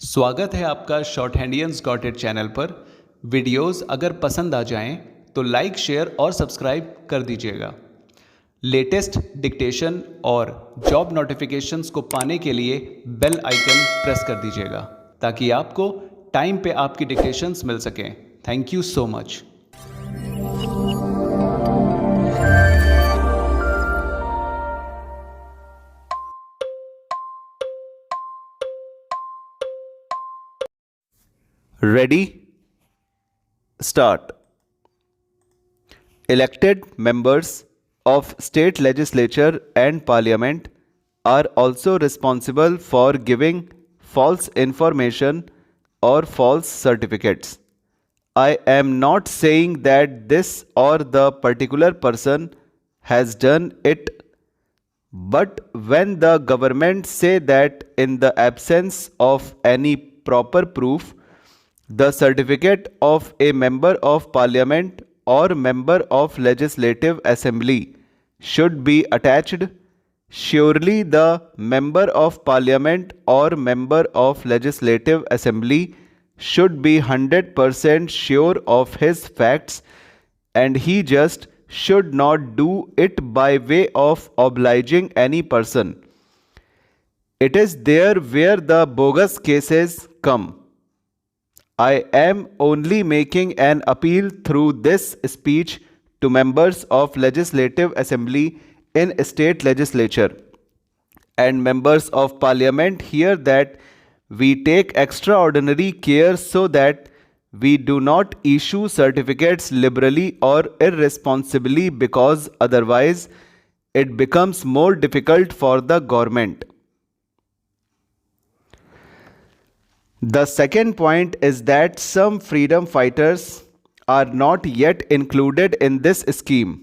स्वागत है आपका शॉर्ट हैंडियंस गॉट इट चैनल पर। वीडियोस अगर पसंद आ जाएं तो लाइक, शेयर और सब्सक्राइब कर दीजिएगा। लेटेस्ट डिक्टेशन और जॉब नोटिफिकेशंस को पाने के लिए बेल आइकन प्रेस कर दीजिएगा ताकि आपको टाइम पे आपकी डिक्टेशंस मिल सकें। Thank you so much. Ready? Start. Elected members of state legislature and parliament are also responsible for giving false information or false certificates. I am not saying that this or the particular person has done it, but when the government say that in the absence of any proper proof, the certificate of a member of parliament or member of legislative assembly should be attached, surely the member of parliament or member of legislative assembly should be 100% sure of his facts, and he just should not do it by way of obliging any person. It is there where the bogus cases come. I am only making an appeal through this speech to members of legislative assembly in state legislature and members of parliament here that we take extraordinary care so that we do not issue certificates liberally or irresponsibly, because otherwise it becomes more difficult for the government. The second point is that some freedom fighters are not yet included in this scheme.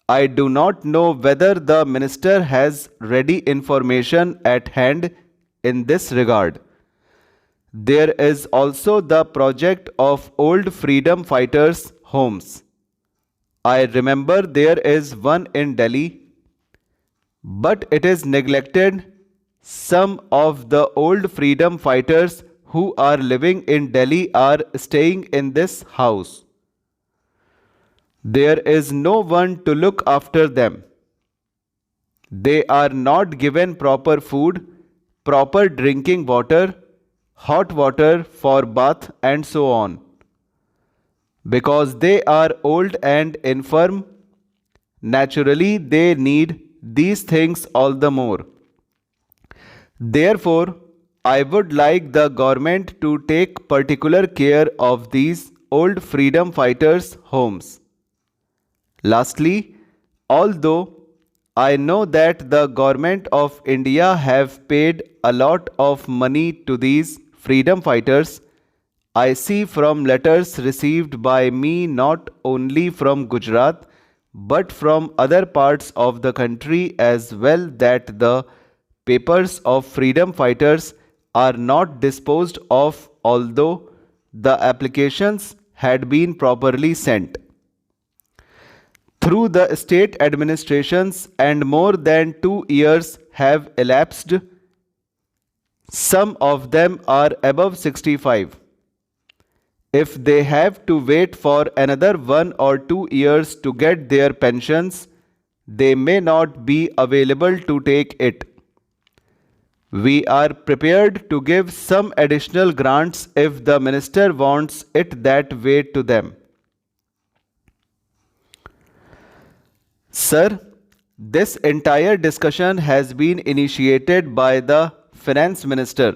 I do not know whether the minister has ready information at hand in this regard. There is also the project of old freedom fighters' homes. I remember there is one in Delhi, but it is neglected. Some of the old freedom fighters who are living in Delhi are staying in this house. There is no one to look after them. They are not given proper food, proper drinking water, hot water for bath, and so on. Because they are old and infirm, naturally they need these things all the more. Therefore, I would like the government to take particular care of these old freedom fighters' homes. Lastly, although I know that the government of India have paid a lot of money to these freedom fighters, I see from letters received by me not only from Gujarat but from other parts of the country as well that the papers of freedom fighters are not disposed of, although the applications had been properly sent. Through the state administrations and more than 2 years have elapsed. Some of them are above 65. If they have to wait for another 1 or 2 years to get their pensions, they may not be available to take it. We are prepared to give some additional grants if the minister wants it that way to them. Sir, this entire discussion has been initiated by the finance minister.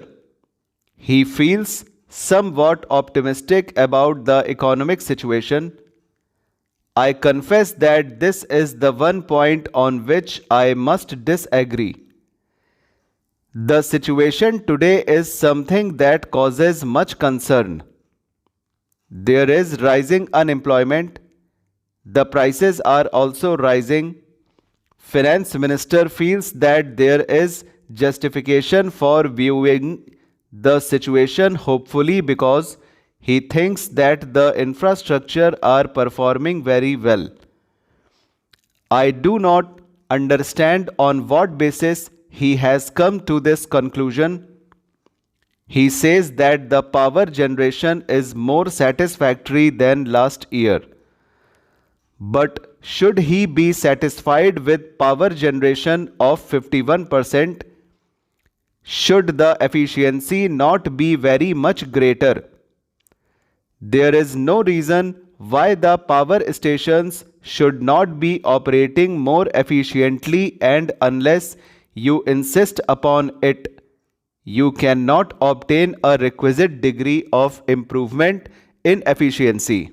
He feels somewhat optimistic about the economic situation. I confess that this is the one point on which I must disagree. The situation today is something that causes much concern. There is rising unemployment. The prices are also rising. Finance Minister feels that there is justification for viewing the situation hopefully because he thinks that the infrastructure are performing very well. I do not understand on what basis he has come to this conclusion. He says that the power generation is more satisfactory than last year. But should he be satisfied with power generation of 51%? Should the efficiency not be very much greater? There is no reason why the power stations should not be operating more efficiently, and unless you insist upon it, you cannot obtain a requisite degree of improvement in efficiency.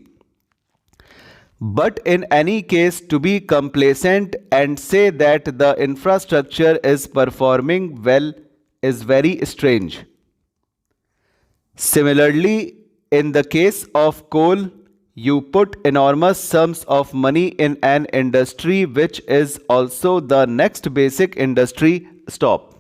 But in any case, to be complacent and say that the infrastructure is performing well is very strange. Similarly, in the case of coal, you put enormous sums of money in an industry which is also the next basic industry. Stop.